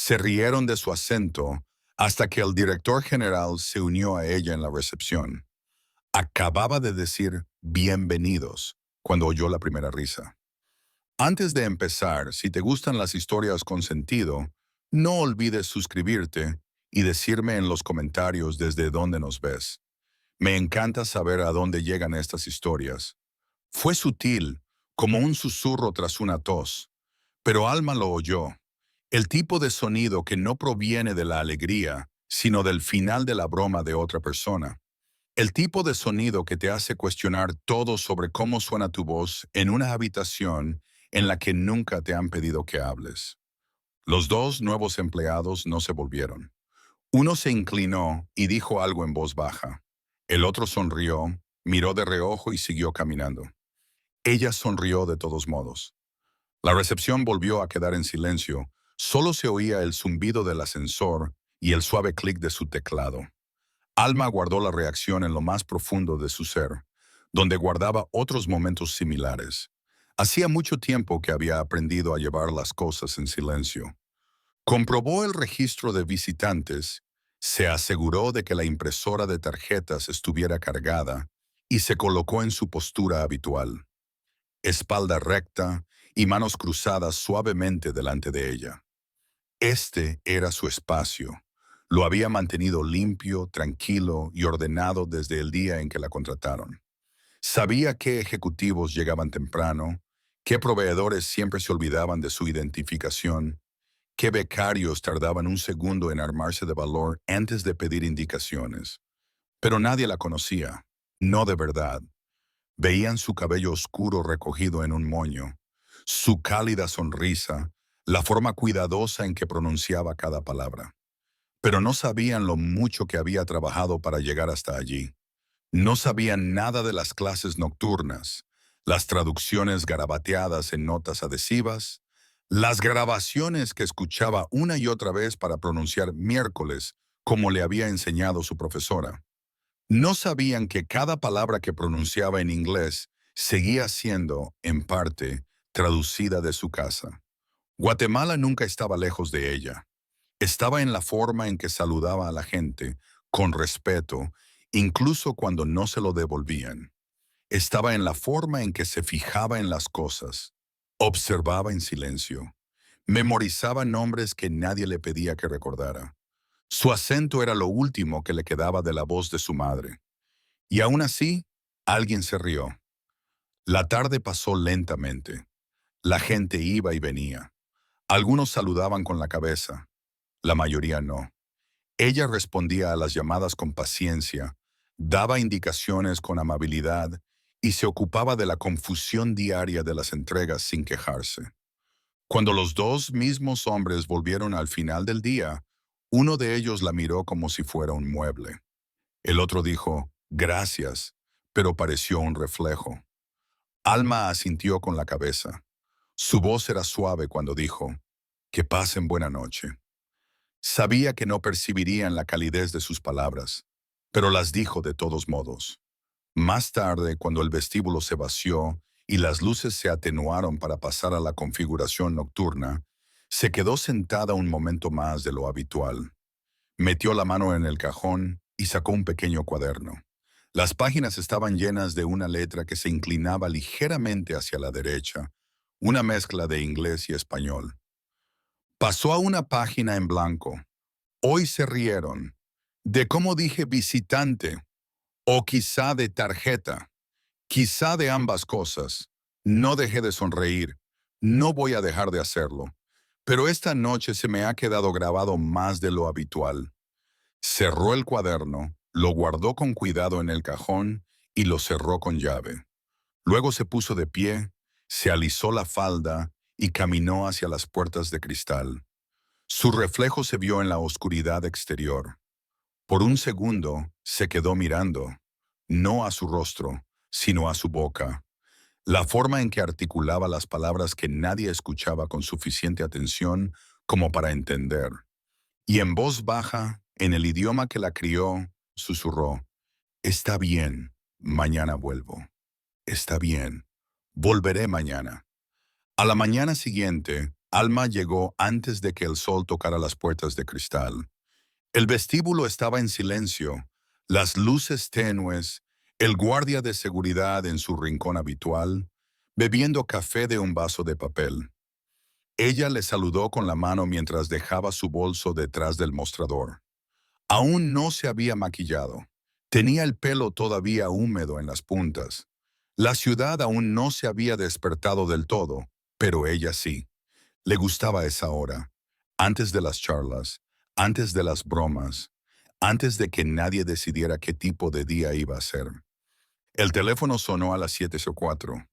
Se rieron de su acento hasta que el director general se unió a ella en la recepción. Acababa de decir bienvenidos cuando oyó la primera risa. Antes de empezar, si te gustan las historias con sentido, no olvides suscribirte y decirme en los comentarios desde dónde nos ves. Me encanta saber a dónde llegan estas historias. Fue sutil, como un susurro tras una tos, pero Alma lo oyó. El tipo de sonido que no proviene de la alegría, sino del final de la broma de otra persona. El tipo de sonido que te hace cuestionar todo sobre cómo suena tu voz en una habitación en la que nunca te han pedido que hables. Los dos nuevos empleados no se volvieron. Uno se inclinó y dijo algo en voz baja. El otro sonrió, miró de reojo y siguió caminando. Ella sonrió de todos modos. La recepción volvió a quedar en silencio. Solo se oía el zumbido del ascensor y el suave clic de su teclado. Alma guardó la reacción en lo más profundo de su ser, donde guardaba otros momentos similares. Hacía mucho tiempo que había aprendido a llevar las cosas en silencio. Comprobó el registro de visitantes, se aseguró de que la impresora de tarjetas estuviera cargada y se colocó en su postura habitual, espalda recta y manos cruzadas suavemente delante de ella. Este era su espacio. Lo había mantenido limpio, tranquilo y ordenado desde el día en que la contrataron. Sabía qué ejecutivos llegaban temprano, qué proveedores siempre se olvidaban de su identificación, qué becarios tardaban un segundo en armarse de valor antes de pedir indicaciones. Pero nadie la conocía, no de verdad. Veían su cabello oscuro recogido en un moño, su cálida sonrisa, la forma cuidadosa en que pronunciaba cada palabra. Pero no sabían lo mucho que había trabajado para llegar hasta allí. No sabían nada de las clases nocturnas, las traducciones garabateadas en notas adhesivas, las grabaciones que escuchaba una y otra vez para pronunciar miércoles, como le había enseñado su profesora. No sabían que cada palabra que pronunciaba en inglés seguía siendo, en parte, traducida de su casa. Guatemala nunca estaba lejos de ella. Estaba en la forma en que saludaba a la gente, con respeto, incluso cuando no se lo devolvían. Estaba en la forma en que se fijaba en las cosas. Observaba en silencio. Memorizaba nombres que nadie le pedía que recordara. Su acento era lo último que le quedaba de la voz de su madre. Y aún así, alguien se rió. La tarde pasó lentamente. La gente iba y venía. Algunos saludaban con la cabeza, la mayoría no. Ella respondía a las llamadas con paciencia, daba indicaciones con amabilidad y se ocupaba de la confusión diaria de las entregas sin quejarse. Cuando los dos mismos hombres volvieron al final del día, uno de ellos la miró como si fuera un mueble. El otro dijo, gracias, pero pareció un reflejo. Alma asintió con la cabeza. Su voz era suave cuando dijo, que pasen buena noche. Sabía que no percibirían la calidez de sus palabras, pero las dijo de todos modos. Más tarde, cuando el vestíbulo se vació y las luces se atenuaron para pasar a la configuración nocturna, se quedó sentada un momento más de lo habitual. Metió la mano en el cajón y sacó un pequeño cuaderno. Las páginas estaban llenas de una letra que se inclinaba ligeramente hacia la derecha, una mezcla de inglés y español. Pasó a una página en blanco. Hoy se rieron de cómo dije visitante, o quizá de tarjeta, quizá de ambas cosas. No dejé de sonreír, no voy a dejar de hacerlo, pero esta noche se me ha quedado grabado más de lo habitual. Cerró el cuaderno, lo guardó con cuidado en el cajón y lo cerró con llave. Luego se puso de pie, se alisó la falda y caminó hacia las puertas de cristal. Su reflejo se vio en la oscuridad exterior. Por un segundo se quedó mirando, no a su rostro, sino a su boca, la forma en que articulaba las palabras que nadie escuchaba con suficiente atención como para entender. Y en voz baja, en el idioma que la crió, susurró, está bien, mañana vuelvo. Está bien, volveré mañana. A la mañana siguiente, Alma llegó antes de que el sol tocara las puertas de cristal. El vestíbulo estaba en silencio, las luces tenues, el guardia de seguridad en su rincón habitual, bebiendo café de un vaso de papel. Ella le saludó con la mano mientras dejaba su bolso detrás del mostrador. Aún no se había maquillado. Tenía el pelo todavía húmedo en las puntas. La ciudad aún no se había despertado del todo, pero ella sí. Le gustaba esa hora, antes de las charlas, antes de las bromas, antes de que nadie decidiera qué tipo de día iba a ser. El teléfono sonó a las 7:04.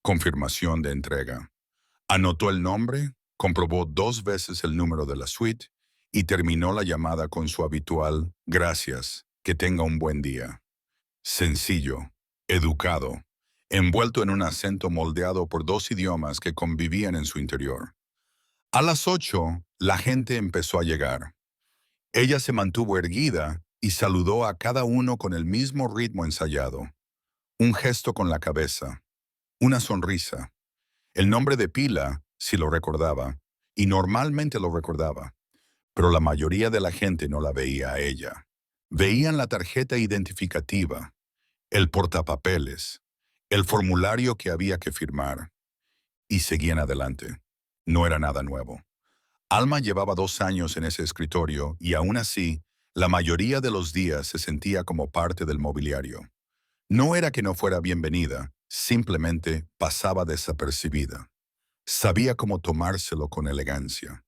Confirmación de entrega. Anotó el nombre, comprobó 2 veces el número de la suite y terminó la llamada con su habitual «Gracias, que tenga un buen día». Sencillo, educado, envuelto en un acento moldeado por 2 idiomas que convivían en su interior. A las 8, la gente empezó a llegar. Ella se mantuvo erguida y saludó a cada uno con el mismo ritmo ensayado. Un gesto con la cabeza, una sonrisa. El nombre de pila, si lo recordaba, y normalmente lo recordaba, pero la mayoría de la gente no la veía a ella. Veían la tarjeta identificativa, el portapapeles, el formulario que había que firmar, y seguían adelante. No era nada nuevo. Alma llevaba 2 años en ese escritorio y aún así, la mayoría de los días se sentía como parte del mobiliario. No era que no fuera bienvenida, simplemente pasaba desapercibida. Sabía cómo tomárselo con elegancia,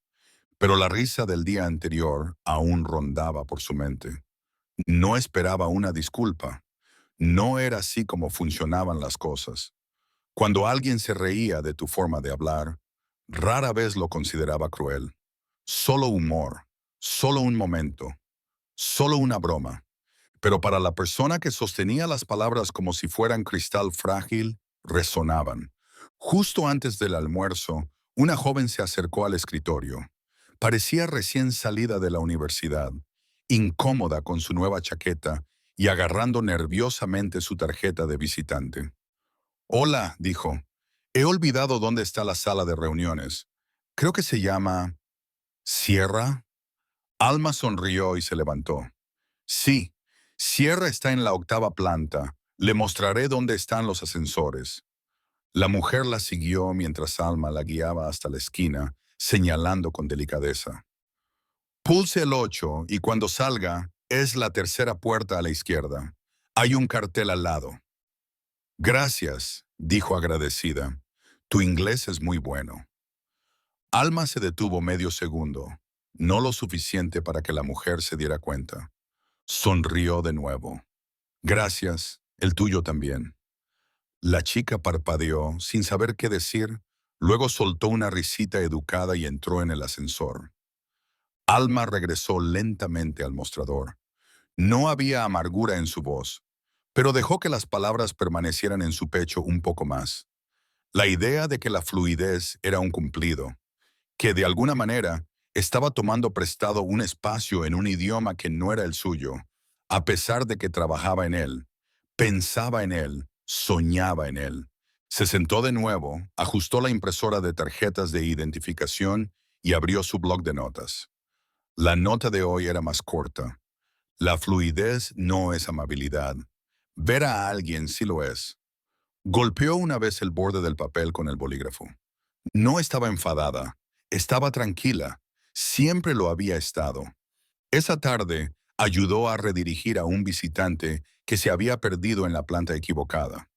pero la risa del día anterior aún rondaba por su mente. No esperaba una disculpa. No era así como funcionaban las cosas. Cuando alguien se reía de tu forma de hablar, rara vez lo consideraba cruel. Solo humor, solo un momento, solo una broma. Pero para la persona que sostenía las palabras como si fueran cristal frágil, resonaban. Justo antes del almuerzo, una joven se acercó al escritorio. Parecía recién salida de la universidad, incómoda con su nueva chaqueta y agarrando nerviosamente su tarjeta de visitante. «Hola», dijo. «He olvidado dónde está la sala de reuniones. Creo que se llama Sierra». Alma sonrió y se levantó. «Sí, Sierra está en la 8ª planta. Le mostraré dónde están los ascensores». La mujer la siguió mientras Alma la guiaba hasta la esquina, señalando con delicadeza. «Pulse el 8 y cuando salga, es la tercera puerta a la izquierda. Hay un cartel al lado». «Gracias», dijo agradecida. «Tu inglés es muy bueno». Alma se detuvo medio segundo, no lo suficiente para que la mujer se diera cuenta. Sonrió de nuevo. «Gracias, el tuyo también». La chica parpadeó sin saber qué decir, luego soltó una risita educada y entró en el ascensor. Alma regresó lentamente al mostrador. No había amargura en su voz, pero dejó que las palabras permanecieran en su pecho un poco más. La idea de que la fluidez era un cumplido, que de alguna manera estaba tomando prestado un espacio en un idioma que no era el suyo, a pesar de que trabajaba en él, pensaba en él, soñaba en él. Se sentó de nuevo, ajustó la impresora de tarjetas de identificación y abrió su bloc de notas. La nota de hoy era más corta. La fluidez no es amabilidad. Ver a alguien sí lo es. Golpeó una vez el borde del papel con el bolígrafo. No estaba enfadada, estaba tranquila. Siempre lo había estado. Esa tarde ayudó a redirigir a un visitante que se había perdido en la planta equivocada.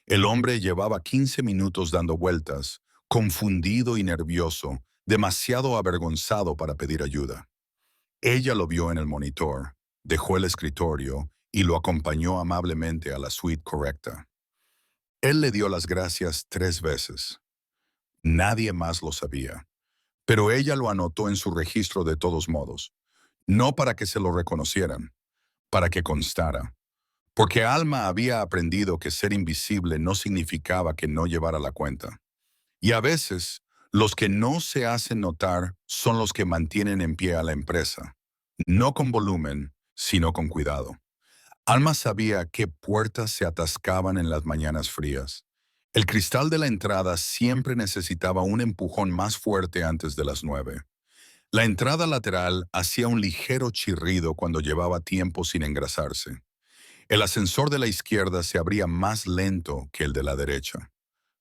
El hombre llevaba 15 minutos dando vueltas, confundido y nervioso, demasiado avergonzado para pedir ayuda. Ella lo vio en el monitor, dejó el escritorio y lo acompañó amablemente a la suite correcta. Él le dio las gracias 3 veces. Nadie más lo sabía, pero ella lo anotó en su registro de todos modos, no para que se lo reconocieran, para que constara, porque Alma había aprendido que ser invisible no significaba que no llevara la cuenta. Y a veces, los que no se hacen notar son los que mantienen en pie a la empresa, no con volumen, sino con cuidado. Alma sabía qué puertas se atascaban en las mañanas frías. El cristal de la entrada siempre necesitaba un empujón más fuerte antes de las 9. La entrada lateral hacía un ligero chirrido cuando llevaba tiempo sin engrasarse. El ascensor de la izquierda se abría más lento que el de la derecha.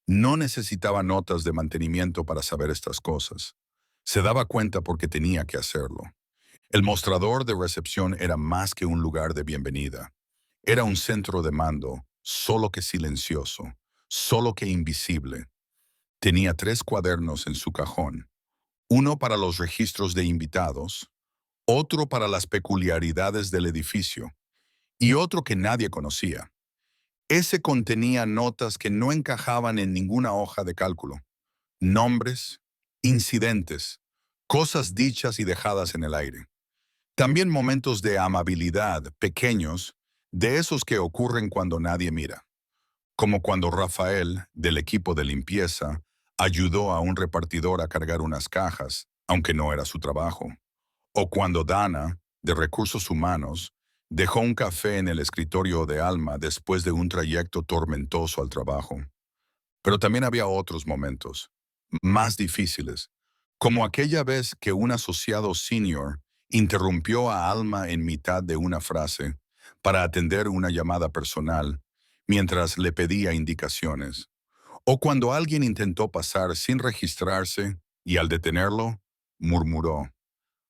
No necesitaba notas de mantenimiento para saber estas cosas. Se daba cuenta porque tenía que hacerlo. El mostrador de recepción era más que un lugar de bienvenida. Era un centro de mando, solo que silencioso, solo que invisible. Tenía 3 cuadernos en su cajón, uno para los registros de invitados, otro para las peculiaridades del edificio y otro que nadie conocía. Ese contenía notas que no encajaban en ninguna hoja de cálculo, nombres, incidentes, cosas dichas y dejadas en el aire. También momentos de amabilidad, pequeños, de esos que ocurren cuando nadie mira, como cuando Rafael, del equipo de limpieza, ayudó a un repartidor a cargar unas cajas, aunque no era su trabajo, o cuando Dana, de Recursos Humanos, dejó un café en el escritorio de Alma después de un trayecto tormentoso al trabajo. Pero también había otros momentos, más difíciles, como aquella vez que un asociado senior interrumpió a Alma en mitad de una frase para atender una llamada personal mientras le pedía indicaciones, o cuando alguien intentó pasar sin registrarse y al detenerlo, murmuró,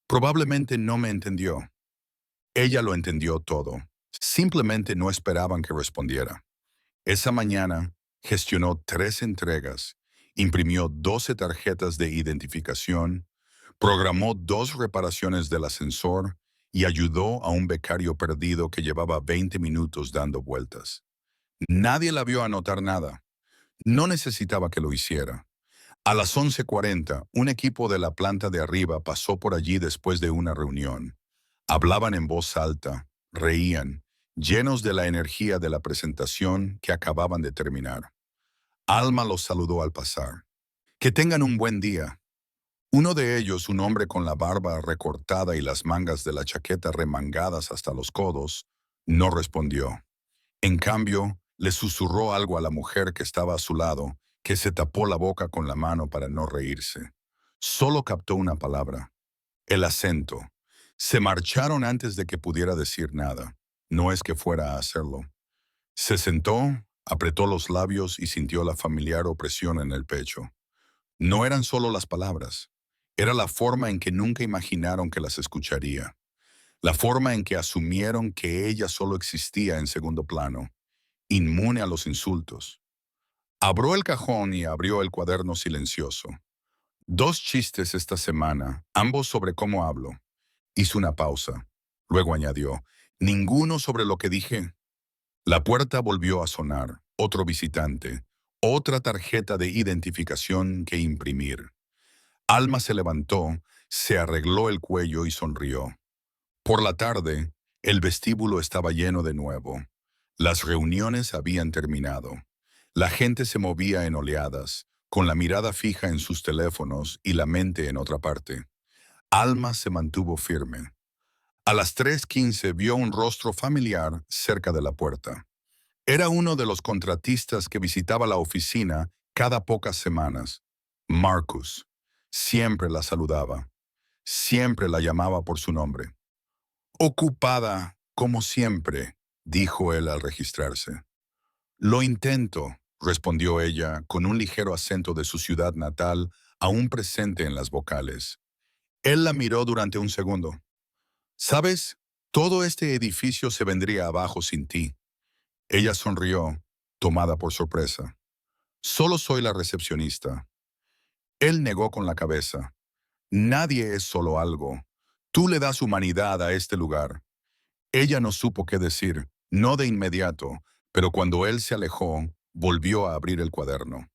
probablemente no me entendió. Ella lo entendió todo. Simplemente no esperaban que respondiera. Esa mañana gestionó 3 entregas, imprimió 12 tarjetas de identificación, programó 2 reparaciones del ascensor y ayudó a un becario perdido que llevaba 20 minutos dando vueltas. Nadie la vio anotar nada. No necesitaba que lo hiciera. A las 11:40, un equipo de la planta de arriba pasó por allí después de una reunión. Hablaban en voz alta, reían, llenos de la energía de la presentación que acababan de terminar. Alma los saludó al pasar. Que tengan un buen día. Uno de ellos, un hombre con la barba recortada y las mangas de la chaqueta remangadas hasta los codos, no respondió. En cambio, le susurró algo a la mujer que estaba a su lado, que se tapó la boca con la mano para no reírse. Solo captó una palabra, el acento. Se marcharon antes de que pudiera decir nada. No es que fuera a hacerlo. Se sentó, apretó los labios y sintió la familiar opresión en el pecho. No eran solo las palabras. Era la forma en que nunca imaginaron que las escucharía. La forma en que asumieron que ella solo existía en segundo plano, inmune a los insultos. Abrió el cajón y abrió el cuaderno silencioso. 2 chistes esta semana, ambos sobre cómo hablo. Hizo una pausa. Luego añadió, ninguno sobre lo que dije. La puerta volvió a sonar. Otro visitante. Otra tarjeta de identificación que imprimir. Alma se levantó, se arregló el cuello y sonrió. Por la tarde, el vestíbulo estaba lleno de nuevo. Las reuniones habían terminado. La gente se movía en oleadas, con la mirada fija en sus teléfonos y la mente en otra parte. Alma se mantuvo firme. A las 3:15 vio un rostro familiar cerca de la puerta. Era uno de los contratistas que visitaba la oficina cada pocas semanas. Marcus. Siempre la saludaba. Siempre la llamaba por su nombre. Ocupada, como siempre, dijo él al registrarse. Lo intento, respondió ella con un ligero acento de su ciudad natal aún presente en las vocales. Él la miró durante un segundo. ¿Sabes? Todo este edificio se vendría abajo sin ti. Ella sonrió, tomada por sorpresa. Solo soy la recepcionista. Él negó con la cabeza. Nadie es solo algo. Tú le das humanidad a este lugar. Ella no supo qué decir, no de inmediato, pero cuando él se alejó, volvió a abrir el cuaderno.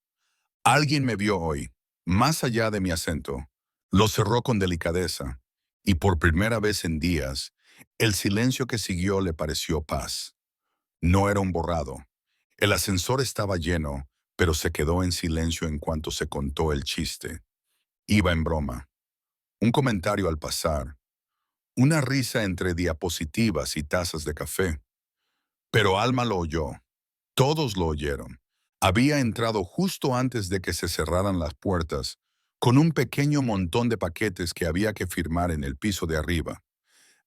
Alguien me vio hoy, más allá de mi acento. Lo cerró con delicadeza, y por primera vez en días, el silencio que siguió le pareció paz. No era un borrado. El ascensor estaba lleno, pero se quedó en silencio en cuanto se contó el chiste. Iba en broma. Un comentario al pasar. Una risa entre diapositivas y tazas de café. Pero Alma lo oyó. Todos lo oyeron. Había entrado justo antes de que se cerraran las puertas, con un pequeño montón de paquetes que había que firmar en el piso de arriba.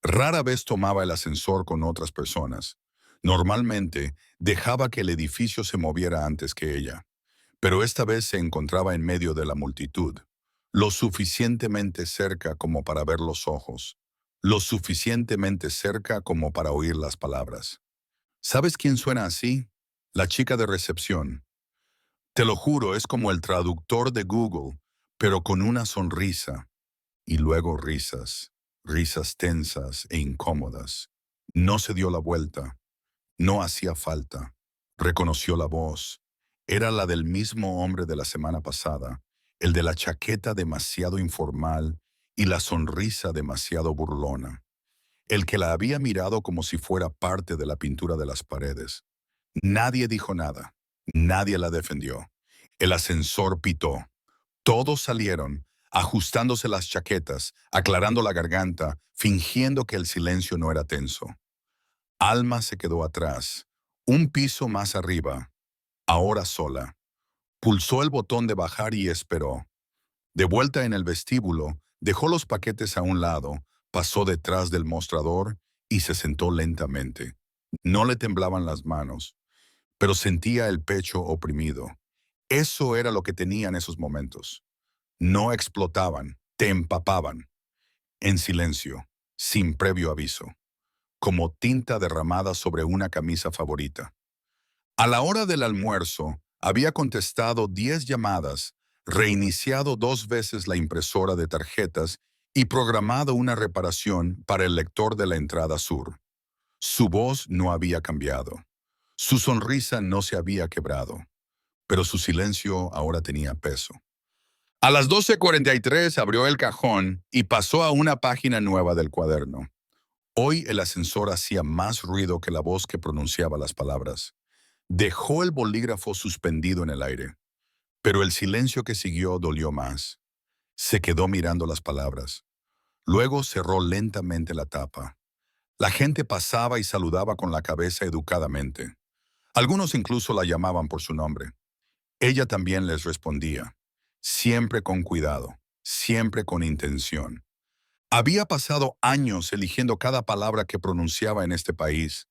Rara vez tomaba el ascensor con otras personas. Normalmente dejaba que el edificio se moviera antes que ella, pero esta vez se encontraba en medio de la multitud, lo suficientemente cerca como para ver los ojos, lo suficientemente cerca como para oír las palabras. ¿Sabes quién suena así? La chica de recepción. Te lo juro, es como el traductor de Google, pero con una sonrisa. Y luego risas, risas tensas e incómodas. No se dio la vuelta, no hacía falta. Reconoció la voz. Era la del mismo hombre de la semana pasada, el de la chaqueta demasiado informal y la sonrisa demasiado burlona, el que la había mirado como si fuera parte de la pintura de las paredes. Nadie dijo nada, nadie la defendió. El ascensor pitó. Todos salieron, ajustándose las chaquetas, aclarando la garganta, fingiendo que el silencio no era tenso. Alma se quedó atrás, un piso más arriba, ahora sola. Pulsó el botón de bajar y esperó. De vuelta en el vestíbulo, dejó los paquetes a un lado, pasó detrás del mostrador y se sentó lentamente. No le temblaban las manos, pero sentía el pecho oprimido. Eso era lo que tenía en esos momentos. No explotaban, te empapaban, en silencio, sin previo aviso, como tinta derramada sobre una camisa favorita. A la hora del almuerzo, había contestado 10 llamadas, reiniciado 2 veces la impresora de tarjetas y programado una reparación para el lector de la entrada sur. Su voz no había cambiado. Su sonrisa no se había quebrado, pero su silencio ahora tenía peso. A las 12:43 abrió el cajón y pasó a una página nueva del cuaderno. Hoy el ascensor hacía más ruido que la voz que pronunciaba las palabras. Dejó el bolígrafo suspendido en el aire, pero el silencio que siguió dolió más. Se quedó mirando las palabras. Luego cerró lentamente la tapa. La gente pasaba y saludaba con la cabeza educadamente. Algunos incluso la llamaban por su nombre. Ella también les respondía, siempre con cuidado, siempre con intención. Había pasado años eligiendo cada palabra que pronunciaba en este país,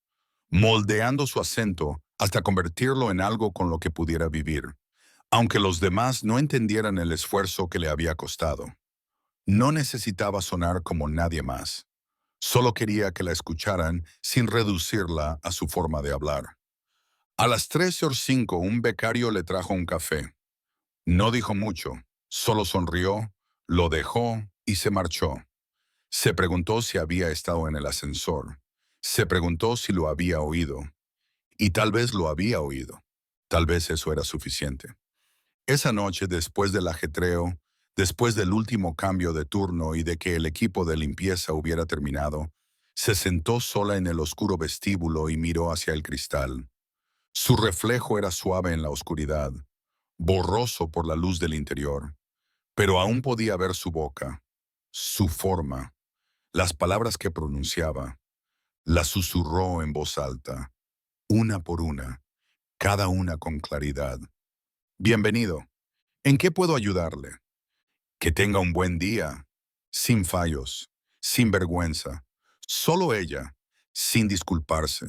moldeando su acento hasta convertirlo en algo con lo que pudiera vivir, aunque los demás no entendieran el esfuerzo que le había costado. No necesitaba sonar como nadie más. Solo quería que la escucharan sin reducirla a su forma de hablar. A las 13:05 un becario le trajo un café. No dijo mucho, solo sonrió, lo dejó y se marchó. Se preguntó si había estado en el ascensor. Se preguntó si lo había oído. Y tal vez lo había oído. Tal vez eso era suficiente. Esa noche, después del ajetreo, después del último cambio de turno y de que el equipo de limpieza hubiera terminado, se sentó sola en el oscuro vestíbulo y miró hacia el cristal. Su reflejo era suave en la oscuridad, borroso por la luz del interior, pero aún podía ver su boca, su forma, las palabras que pronunciaba. Las susurró en voz alta, una por una, cada una con claridad. Bienvenido. ¿En qué puedo ayudarle? Que tenga un buen día, sin fallos, sin vergüenza. Solo ella, sin disculparse.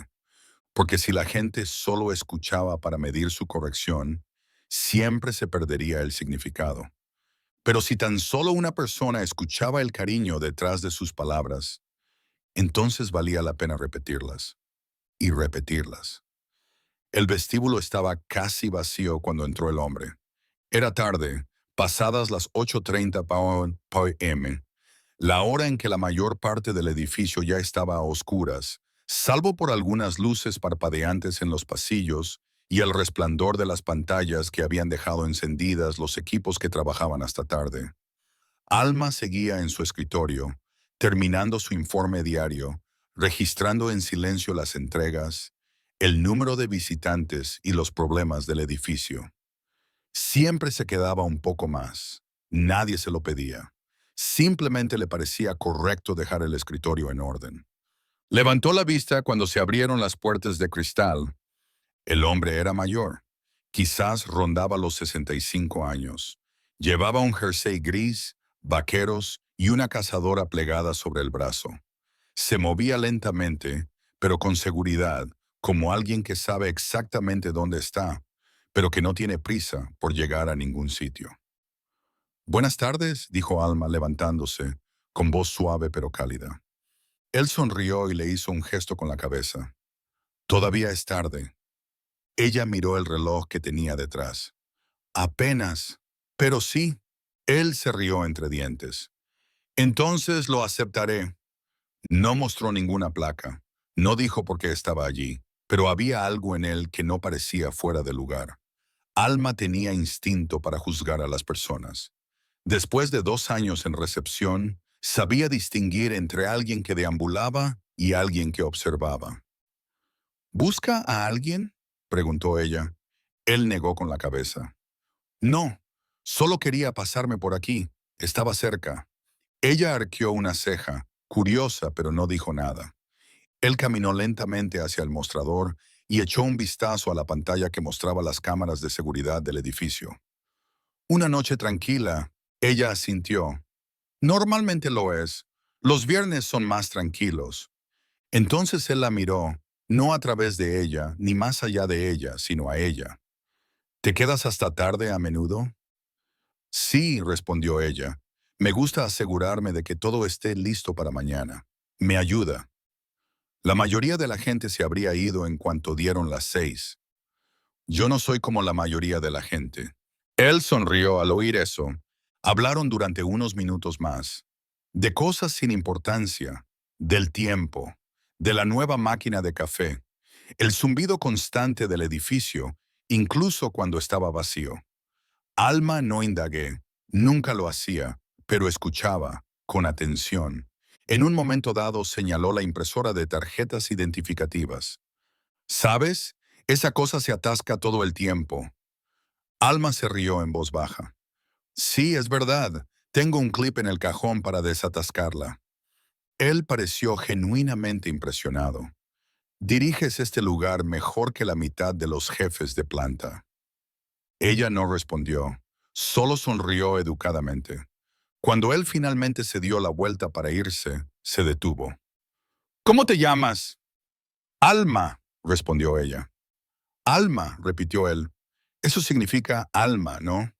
Porque si la gente solo escuchaba para medir su corrección, siempre se perdería el significado. Pero si tan solo una persona escuchaba el cariño detrás de sus palabras, entonces valía la pena repetirlas y repetirlas. El vestíbulo estaba casi vacío cuando entró el hombre. Era tarde, pasadas las 8:30 p.m., la hora en que la mayor parte del edificio ya estaba a oscuras, salvo por algunas luces parpadeantes en los pasillos y el resplandor de las pantallas que habían dejado encendidas los equipos que trabajaban hasta tarde. Alma seguía en su escritorio, terminando su informe diario, registrando en silencio las entregas, el número de visitantes y los problemas del edificio. Siempre se quedaba un poco más. Nadie se lo pedía. Simplemente le parecía correcto dejar el escritorio en orden. Levantó la vista cuando se abrieron las puertas de cristal. El hombre era mayor. Quizás rondaba los 65 años. Llevaba un jersey gris, vaqueros y una cazadora plegada sobre el brazo. Se movía lentamente, pero con seguridad, como alguien que sabe exactamente dónde está, pero que no tiene prisa por llegar a ningún sitio. Buenas tardes, dijo Alma levantándose, con voz suave pero cálida. Él sonrió y le hizo un gesto con la cabeza. Todavía es tarde. Ella miró el reloj que tenía detrás. Apenas. Pero sí. Él se rió entre dientes. Entonces lo aceptaré. No mostró ninguna placa. No dijo por qué estaba allí, pero había algo en él que no parecía fuera de lugar. Alma tenía instinto para juzgar a las personas. Después de 2 años en recepción, sabía distinguir entre alguien que deambulaba y alguien que observaba. ¿Busca a alguien?, preguntó ella. Él negó con la cabeza. No, solo quería pasarme por aquí. Estaba cerca. Ella arqueó una ceja, curiosa, pero no dijo nada. Él caminó lentamente hacia el mostrador y echó un vistazo a la pantalla que mostraba las cámaras de seguridad del edificio. Una noche tranquila, ella asintió. Normalmente lo es. Los viernes son más tranquilos. Entonces él la miró, no a través de ella, ni más allá de ella, sino a ella. ¿Te quedas hasta tarde a menudo? Sí, respondió ella. Me gusta asegurarme de que todo esté listo para mañana. Me ayuda. La mayoría de la gente se habría ido en cuanto dieron las 6. Yo no soy como la mayoría de la gente. Él sonrió al oír eso. Hablaron durante unos minutos más. De cosas sin importancia, del tiempo, de la nueva máquina de café, el zumbido constante del edificio, incluso cuando estaba vacío. Alma no indagué, nunca lo hacía, pero escuchaba, con atención. En un momento dado señaló la impresora de tarjetas identificativas. ¿Sabes? Esa cosa se atasca todo el tiempo. Alma se rió en voz baja. Sí, es verdad. Tengo un clip en el cajón para desatascarla. Él pareció genuinamente impresionado. Diriges este lugar mejor que la mitad de los jefes de planta. Ella no respondió, solo sonrió educadamente. Cuando él finalmente se dio la vuelta para irse, se detuvo. ¿Cómo te llamas? Alma, respondió ella. Alma, repitió él. Eso significa alma, ¿no?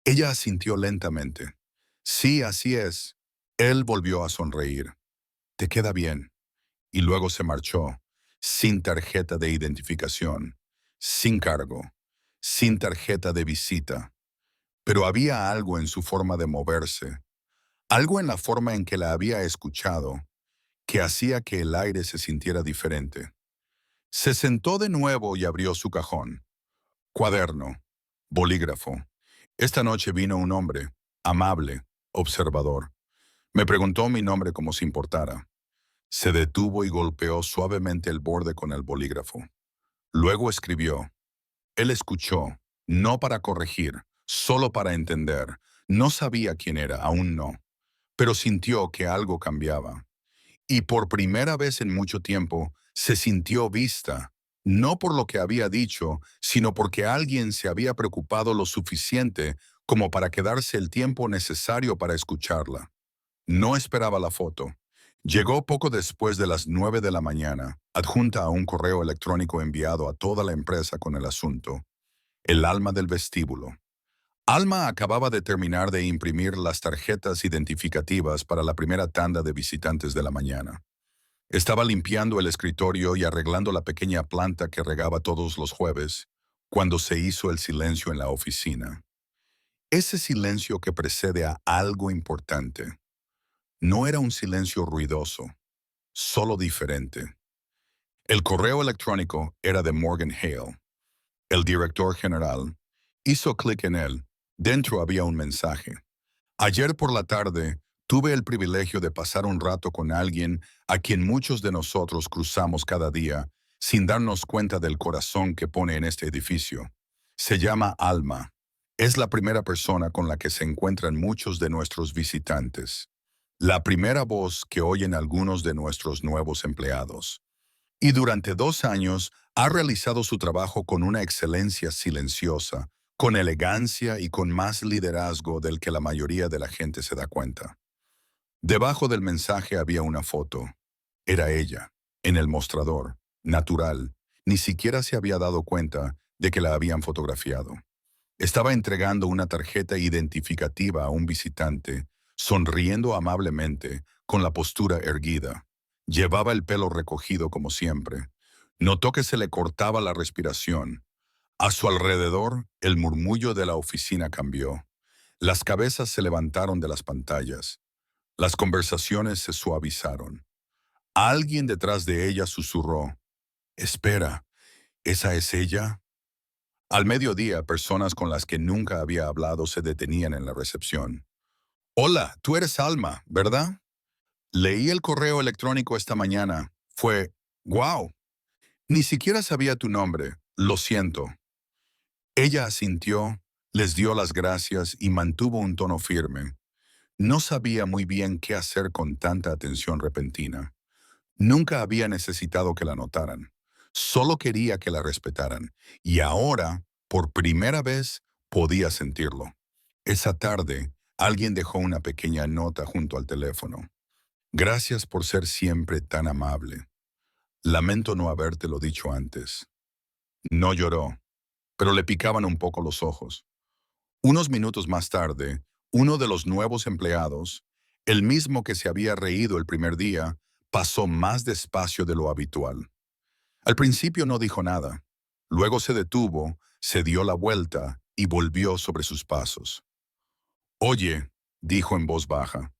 Ella asintió lentamente. Sí, así es. Él volvió a sonreír. Te queda bien. Y luego se marchó, sin tarjeta de identificación, sin cargo, sin tarjeta de visita. Pero había algo en su forma de moverse, algo en la forma en que la había escuchado, que hacía que el aire se sintiera diferente. Se sentó de nuevo y abrió su cajón. Cuaderno, bolígrafo. Esta noche vino un hombre, amable, observador. Me preguntó mi nombre como si importara. Se detuvo y golpeó suavemente el borde con el bolígrafo. Luego escribió. Él escuchó, no para corregir, solo para entender. No sabía quién era, aún no, pero sintió que algo cambiaba. Y por primera vez en mucho tiempo se sintió vista, no por lo que había dicho, sino porque alguien se había preocupado lo suficiente como para quedarse el tiempo necesario para escucharla. No esperaba la foto. Llegó poco después de las 9 de la mañana, adjunta a un correo electrónico enviado a toda la empresa con el asunto. El alma del vestíbulo. Alma acababa de terminar de imprimir las tarjetas identificativas para la primera tanda de visitantes de la mañana. Estaba limpiando el escritorio y arreglando la pequeña planta que regaba todos los jueves, cuando se hizo el silencio en la oficina. Ese silencio que precede a algo importante. No era un silencio ruidoso, solo diferente. El correo electrónico era de Morgan Hale, el director general. Hizo clic en él. Dentro había un mensaje. Ayer por la tarde tuve el privilegio de pasar un rato con alguien a quien muchos de nosotros cruzamos cada día sin darnos cuenta del corazón que pone en este edificio. Se llama Alma. Es la primera persona con la que se encuentran muchos de nuestros visitantes. La primera voz que oyen algunos de nuestros nuevos empleados. Y durante 2 años Ha realizado su trabajo con una excelencia silenciosa, con elegancia y con más liderazgo del que la mayoría de la gente se da cuenta. Debajo del mensaje había una foto. Era ella, en el mostrador, natural. Ni siquiera se había dado cuenta de que la habían fotografiado. Estaba entregando una tarjeta identificativa a un visitante, sonriendo amablemente, con la postura erguida. Llevaba el pelo recogido como siempre. Notó que se le cortaba la respiración. A su alrededor, el murmullo de la oficina cambió. Las cabezas se levantaron de las pantallas. Las conversaciones se suavizaron. Alguien detrás de ella susurró: «Espera, ¿esa es ella?». Al mediodía, personas con las que nunca había hablado se detenían en la recepción. «Hola, tú eres Alma, ¿verdad? Leí el correo electrónico esta mañana. Fue, wow, ni siquiera sabía tu nombre. Lo siento». Ella asintió, les dio las gracias y mantuvo un tono firme. No sabía muy bien qué hacer con tanta atención repentina. Nunca había necesitado que la notaran. Solo quería que la respetaran. Y ahora, por primera vez, podía sentirlo. Esa tarde, alguien dejó una pequeña nota junto al teléfono. «Gracias por ser siempre tan amable. Lamento no habértelo dicho antes». No lloró, pero le picaban un poco los ojos. Unos minutos más tarde, uno de los nuevos empleados, el mismo que se había reído el primer día, pasó más despacio de lo habitual. Al principio no dijo nada. Luego se detuvo, se dio la vuelta y volvió sobre sus pasos. «Oye», dijo en voz baja,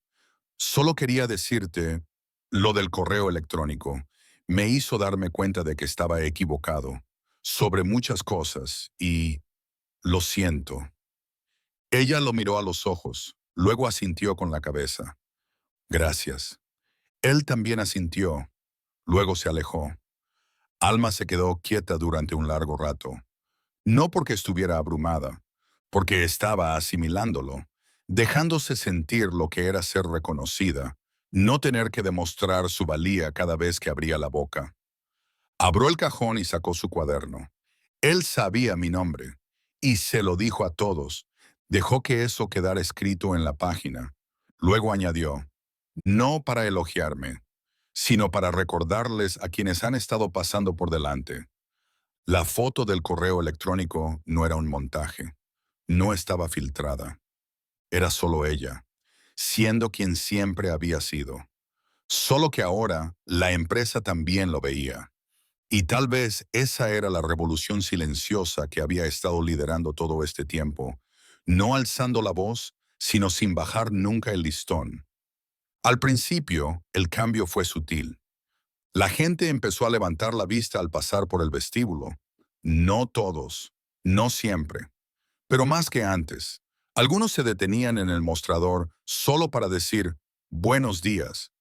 «solo quería decirte, lo del correo electrónico me hizo darme cuenta de que estaba equivocado sobre muchas cosas y lo siento». Ella lo miró a los ojos, luego asintió con la cabeza. «Gracias». Él también asintió, luego se alejó. Alma se quedó quieta durante un largo rato. No porque estuviera abrumada, porque estaba asimilándolo, dejándose sentir lo que era ser reconocida, no tener que demostrar su valía cada vez que abría la boca. Abrió el cajón y sacó su cuaderno. Él sabía mi nombre, y se lo dijo a todos. Dejó que eso quedara escrito en la página. Luego añadió: «No para elogiarme, sino para recordarles a quienes han estado pasando por delante». La foto del correo electrónico no era un montaje, no estaba filtrada. Era solo ella, siendo quien siempre había sido. Solo que ahora la empresa también lo veía. Y tal vez esa era la revolución silenciosa que había estado liderando todo este tiempo, no alzando la voz, sino sin bajar nunca el listón. Al principio, el cambio fue sutil. La gente empezó a levantar la vista al pasar por el vestíbulo. No todos, no siempre, pero más que antes. Algunos se detenían en el mostrador solo para decir «buenos días»,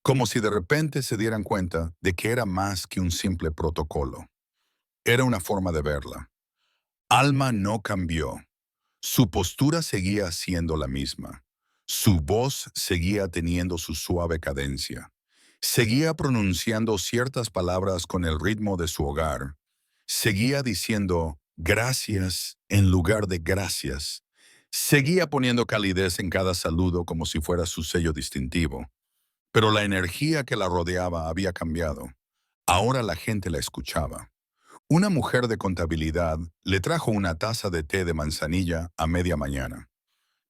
como si de repente se dieran cuenta de que era más que un simple protocolo. Era una forma de verla. Alma no cambió. Su postura seguía siendo la misma. Su voz seguía teniendo su suave cadencia. Seguía pronunciando ciertas palabras con el ritmo de su hogar. Seguía diciendo gracias en lugar de gracias. Seguía poniendo calidez en cada saludo como si fuera su sello distintivo. Pero la energía que la rodeaba había cambiado. Ahora la gente la escuchaba. Una mujer de contabilidad le trajo una taza de té de manzanilla a media mañana.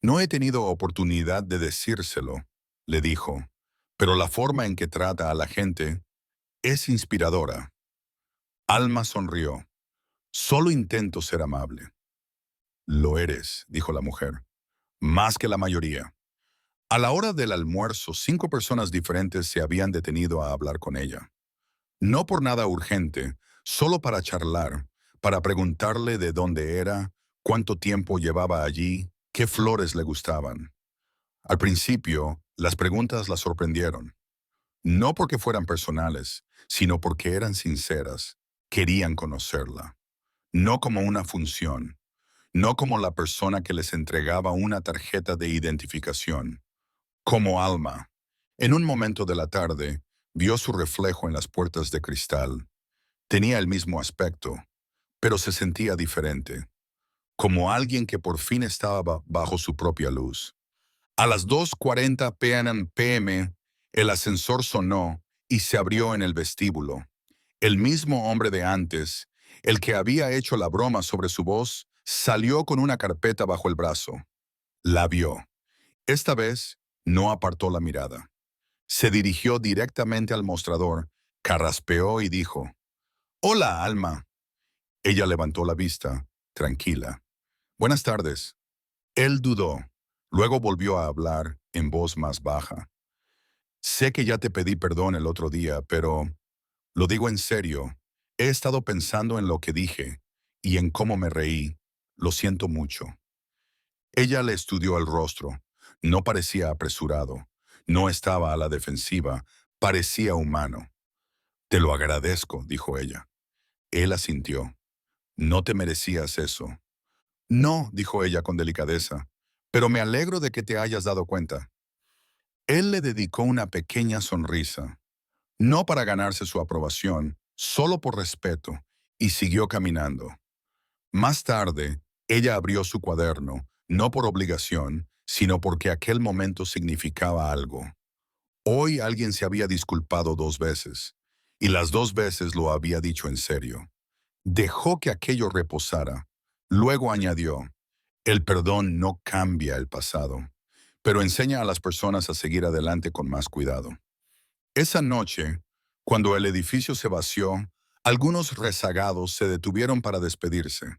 «No he tenido oportunidad de decírselo», le dijo, «pero la forma en que trata a la gente es inspiradora». Alma sonrió. «Solo intento ser amable». «Lo eres», dijo la mujer, «más que la mayoría». A la hora del almuerzo, 5 personas diferentes se habían detenido a hablar con ella. No por nada urgente, solo para charlar, para preguntarle de dónde era, cuánto tiempo llevaba allí, qué flores le gustaban. Al principio, las preguntas la sorprendieron. No porque fueran personales, sino porque eran sinceras. Querían conocerla. No como una función, no como la persona que les entregaba una tarjeta de identificación. Como Alma. En un momento de la tarde, vio su reflejo en las puertas de cristal. Tenía el mismo aspecto, pero se sentía diferente, como alguien que por fin estaba bajo su propia luz. A las 2:40 p.m., el ascensor sonó y se abrió en el vestíbulo. El mismo hombre de antes, el que había hecho la broma sobre su voz, salió con una carpeta bajo el brazo. La vio. Esta vez no apartó la mirada. Se dirigió directamente al mostrador, carraspeó y dijo, «Hola, Alma». Ella levantó la vista, tranquila. «Buenas tardes». Él dudó. Luego volvió a hablar en voz más baja. «Sé que ya te pedí perdón el otro día, pero lo digo en serio. He estado pensando en lo que dije y en cómo me reí. Lo siento mucho». Ella le estudió el rostro. No parecía apresurado. No estaba a la defensiva. Parecía humano. «Te lo agradezco», dijo ella. Él asintió. «No te merecías eso». «No», dijo ella con delicadeza, «pero me alegro de que te hayas dado cuenta». Él le dedicó una pequeña sonrisa, no para ganarse su aprobación, solo por respeto, y siguió caminando. Más tarde, ella abrió su cuaderno, no por obligación, sino porque aquel momento significaba algo. Hoy alguien se había disculpado 2 veces, y las 2 veces lo había dicho en serio. Dejó que aquello reposara. Luego añadió, «El perdón no cambia el pasado, pero enseña a las personas a seguir adelante con más cuidado». Esa noche, cuando el edificio se vació, algunos rezagados se detuvieron para despedirse.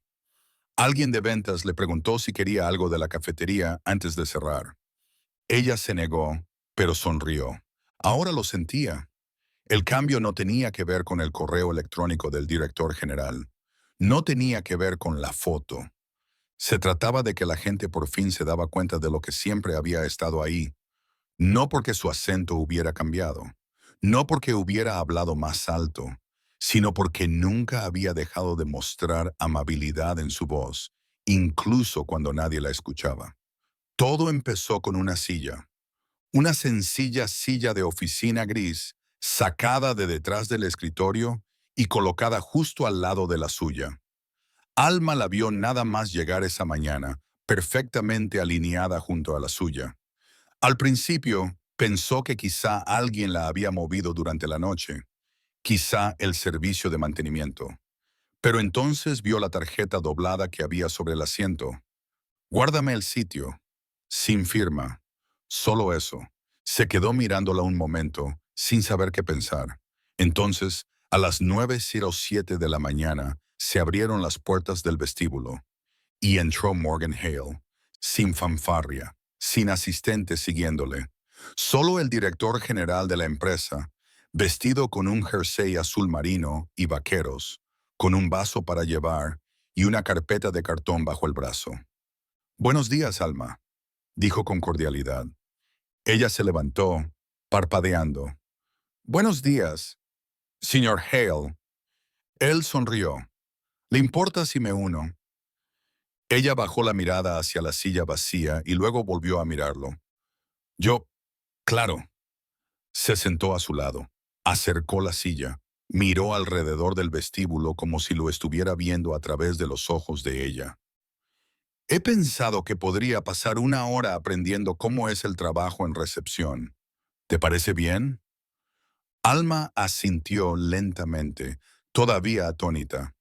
Alguien de ventas le preguntó si quería algo de la cafetería antes de cerrar. Ella se negó, pero sonrió. Ahora lo sentía. El cambio no tenía que ver con el correo electrónico del director general. No tenía que ver con la foto. Se trataba de que la gente por fin se daba cuenta de lo que siempre había estado ahí. No porque su acento hubiera cambiado, no porque hubiera hablado más alto, sino porque nunca había dejado de mostrar amabilidad en su voz, incluso cuando nadie la escuchaba. Todo empezó con una silla, una sencilla silla de oficina gris, sacada de detrás del escritorio y colocada justo al lado de la suya. Alma la vio nada más llegar esa mañana, perfectamente alineada junto a la suya. Al principio, pensó que quizá alguien la había movido durante la noche, quizá el servicio de mantenimiento. Pero entonces vio la tarjeta doblada que había sobre el asiento. «Guárdame el sitio». Sin firma. Solo eso. Se quedó mirándola un momento, sin saber qué pensar. Entonces, a las 9:07 de la mañana, se abrieron las puertas del vestíbulo y entró Morgan Hale, sin fanfarria, sin asistente siguiéndole. Solo el director general de la empresa, vestido con un jersey azul marino y vaqueros, con un vaso para llevar y una carpeta de cartón bajo el brazo. «Buenos días, Alma», dijo con cordialidad. Ella se levantó, parpadeando. «Buenos días, señor Hale». Él sonrió. «¿Le importa si me uno?» Ella bajó la mirada hacia la silla vacía y luego volvió a mirarlo. «Yo, claro». Se sentó a su lado, acercó la silla, miró alrededor del vestíbulo como si lo estuviera viendo a través de los ojos de ella. «He pensado que podría pasar una hora aprendiendo cómo es el trabajo en recepción. ¿Te parece bien?» Alma asintió lentamente, todavía atónita.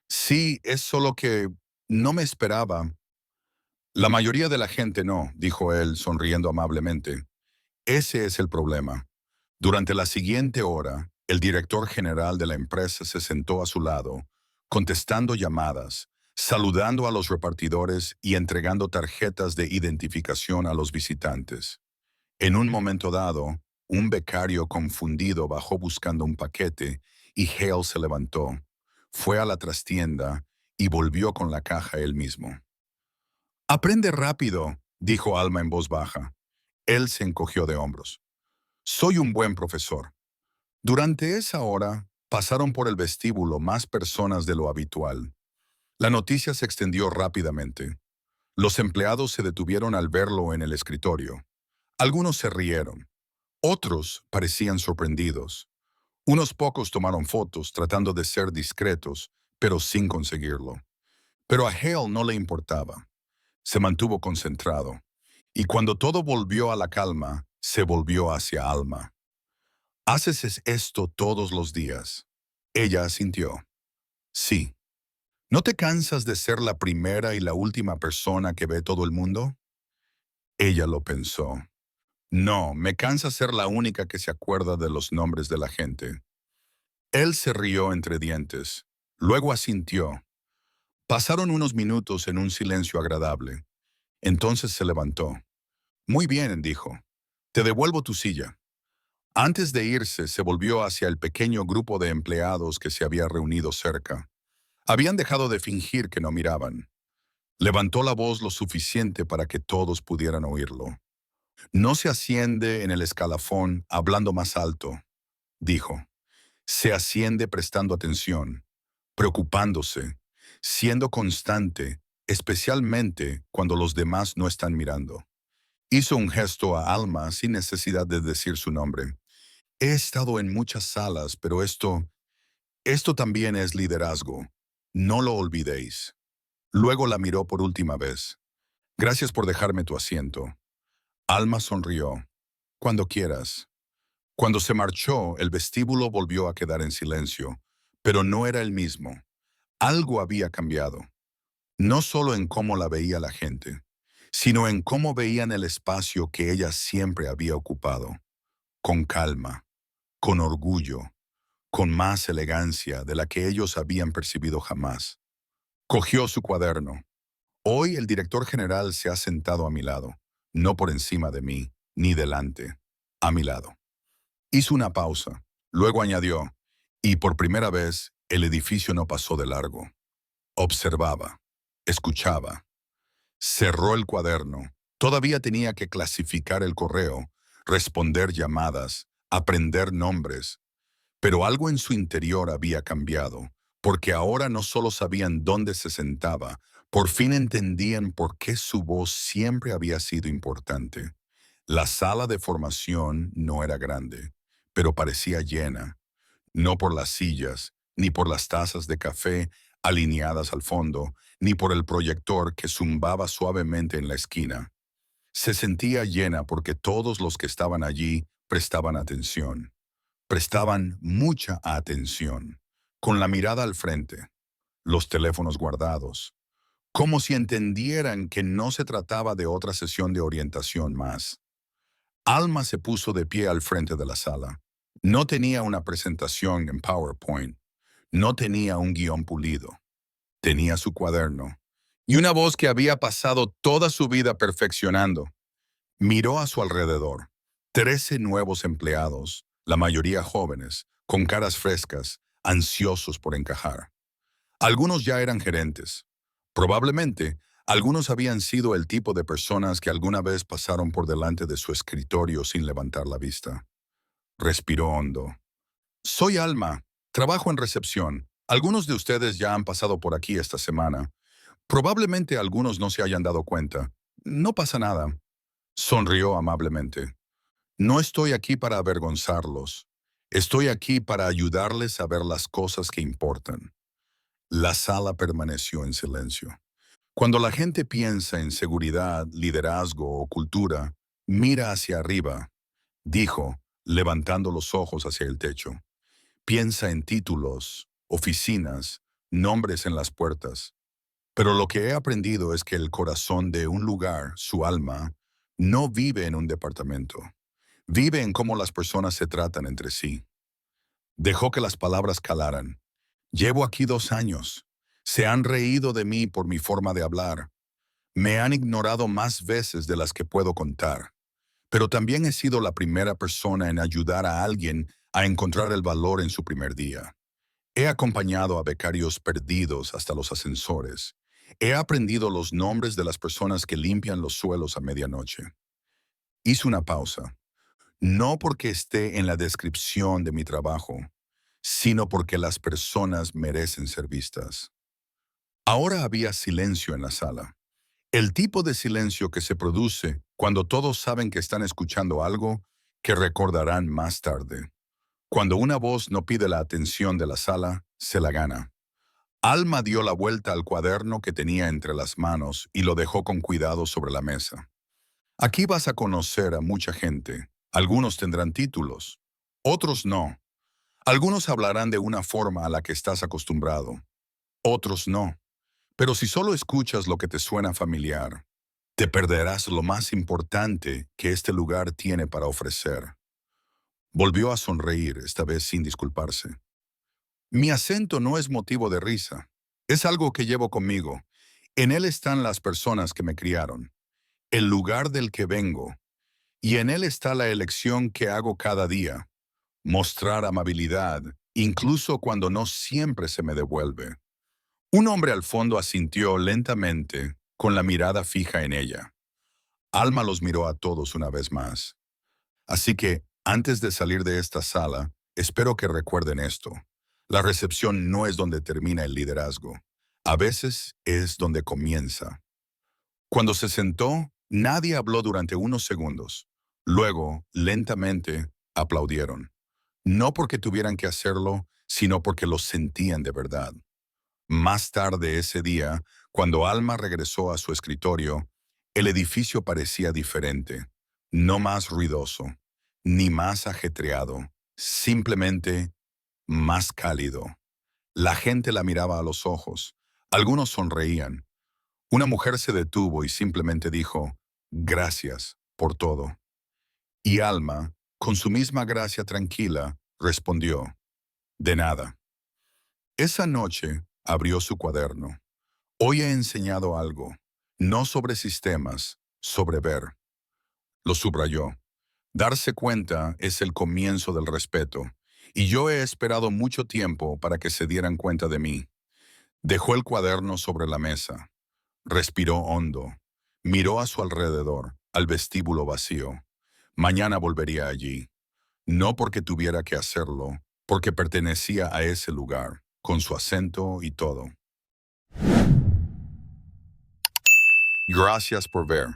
«Sí, es solo que no me esperaba». «La mayoría de la gente no», dijo él, sonriendo amablemente. «Ese es el problema». Durante la siguiente hora, el director general de la empresa se sentó a su lado, contestando llamadas, saludando a los repartidores y entregando tarjetas de identificación a los visitantes. En un momento dado, un becario confundido bajó buscando un paquete y Hale se levantó, fue a la trastienda y volvió con la caja él mismo. «Aprende rápido», dijo Alma en voz baja. Él se encogió de hombros. «Soy un buen profesor». Durante esa hora, pasaron por el vestíbulo más personas de lo habitual. La noticia se extendió rápidamente. Los empleados se detuvieron al verlo en el escritorio. Algunos se rieron. Otros parecían sorprendidos. Unos pocos tomaron fotos tratando de ser discretos, pero sin conseguirlo. Pero a Hale no le importaba. Se mantuvo concentrado. Y cuando todo volvió a la calma, se volvió hacia Alma. ¿Haces esto todos los días? Ella asintió. Sí. ¿No te cansas de ser la primera y la última persona que ve todo el mundo? Ella lo pensó. No, me cansa ser la única que se acuerda de los nombres de la gente. Él se rió entre dientes. Luego asintió. Pasaron unos minutos en un silencio agradable. Entonces se levantó. Muy bien, dijo. Te devuelvo tu silla. Antes de irse, se volvió hacia el pequeño grupo de empleados que se había reunido cerca. Habían dejado de fingir que no miraban. Levantó la voz lo suficiente para que todos pudieran oírlo. No se asciende en el escalafón hablando más alto, dijo. Se asciende prestando atención, preocupándose, siendo constante, especialmente cuando los demás no están mirando. Hizo un gesto a Alma sin necesidad de decir su nombre. He estado en muchas salas, pero esto también es liderazgo. No lo olvidéis. Luego la miró por última vez. Gracias por dejarme tu asiento. Alma sonrió. Cuando quieras. Cuando se marchó, el vestíbulo volvió a quedar en silencio, pero no era el mismo. Algo había cambiado, no solo en cómo la veía la gente, sino en cómo veían el espacio que ella siempre había ocupado, con calma, con orgullo, con más elegancia de la que ellos habían percibido jamás. Cogió su cuaderno. Hoy el director general se ha sentado a mi lado, no por encima de mí, ni delante, a mi lado. Hizo una pausa, luego añadió, y por primera vez el edificio no pasó de largo. Observaba, escuchaba. Cerró el cuaderno. Todavía tenía que clasificar el correo, responder llamadas, aprender nombres. Pero algo en su interior había cambiado, porque ahora no solo sabían dónde se sentaba, por fin entendían por qué su voz siempre había sido importante. La sala de formación no era grande, pero parecía llena, no por las sillas, ni por las tazas de café alineadas al fondo, ni por el proyector que zumbaba suavemente en la esquina. Se sentía llena porque todos los que estaban allí prestaban atención. Prestaban mucha atención, con la mirada al frente, los teléfonos guardados, como si entendieran que no se trataba de otra sesión de orientación más. Alma se puso de pie al frente de la sala. No tenía una presentación en PowerPoint, no tenía un guión pulido, tenía su cuaderno y una voz que había pasado toda su vida perfeccionando. Miró a su alrededor. 13 nuevos empleados, la mayoría jóvenes, con caras frescas, ansiosos por encajar. Algunos ya eran gerentes. Probablemente, algunos habían sido el tipo de personas que alguna vez pasaron por delante de su escritorio sin levantar la vista. Respiró hondo. Soy Alma. Trabajo en recepción. Algunos de ustedes ya han pasado por aquí esta semana. Probablemente algunos no se hayan dado cuenta. No pasa nada. Sonrió amablemente. No estoy aquí para avergonzarlos. Estoy aquí para ayudarles a ver las cosas que importan. La sala permaneció en silencio. Cuando la gente piensa en seguridad, liderazgo o cultura, mira hacia arriba, dijo, levantando los ojos hacia el techo. Piensa en títulos, oficinas, nombres en las puertas. Pero lo que he aprendido es que el corazón de un lugar, su alma, no vive en un departamento. Vive en cómo las personas se tratan entre sí. Dejó que las palabras calaran. Llevo aquí 2 años. Se han reído de mí por mi forma de hablar. Me han ignorado más veces de las que puedo contar. Pero también he sido la primera persona en ayudar a alguien a encontrar el valor en su primer día. He acompañado a becarios perdidos hasta los ascensores. He aprendido los nombres de las personas que limpian los suelos a medianoche. Hice una pausa. No porque esté en la descripción de mi trabajo, sino porque las personas merecen ser vistas. Ahora había silencio en la sala. El tipo de silencio que se produce cuando todos saben que están escuchando algo que recordarán más tarde. Cuando una voz no pide la atención de la sala, se la gana. Alma dio la vuelta al cuaderno que tenía entre las manos y lo dejó con cuidado sobre la mesa. Aquí vas a conocer a mucha gente. Algunos tendrán títulos, otros no. Algunos hablarán de una forma a la que estás acostumbrado, otros no. Pero si solo escuchas lo que te suena familiar, te perderás lo más importante que este lugar tiene para ofrecer. Volvió a sonreír, esta vez sin disculparse. Mi acento no es motivo de risa. Es algo que llevo conmigo. En él están las personas que me criaron, el lugar del que vengo, y en él está la elección que hago cada día, mostrar amabilidad, incluso cuando no siempre se me devuelve. Un hombre al fondo asintió lentamente, con la mirada fija en ella. Alma los miró a todos una vez más. Así que, antes de salir de esta sala, espero que recuerden esto. La recepción no es donde termina el liderazgo. A veces es donde comienza. Cuando se sentó, nadie habló durante unos segundos. Luego, lentamente, aplaudieron. No porque tuvieran que hacerlo, sino porque lo sentían de verdad. Más tarde ese día, cuando Alma regresó a su escritorio, el edificio parecía diferente, no más ruidoso, ni más ajetreado, simplemente más cálido. La gente la miraba a los ojos, algunos sonreían. Una mujer se detuvo y simplemente dijo, gracias por todo. Y Alma, con su misma gracia tranquila, respondió, de nada. Esa noche abrió su cuaderno. Hoy he enseñado algo, no sobre sistemas, sobre ver. Lo subrayó. Darse cuenta es el comienzo del respeto, y yo he esperado mucho tiempo para que se dieran cuenta de mí. Dejó el cuaderno sobre la mesa. Respiró hondo. Miró a su alrededor, al vestíbulo vacío. Mañana volvería allí. No porque tuviera que hacerlo, porque pertenecía a ese lugar, con su acento y todo. Gracias por ver.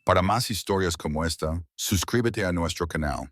Para más historias como esta, suscríbete a nuestro canal.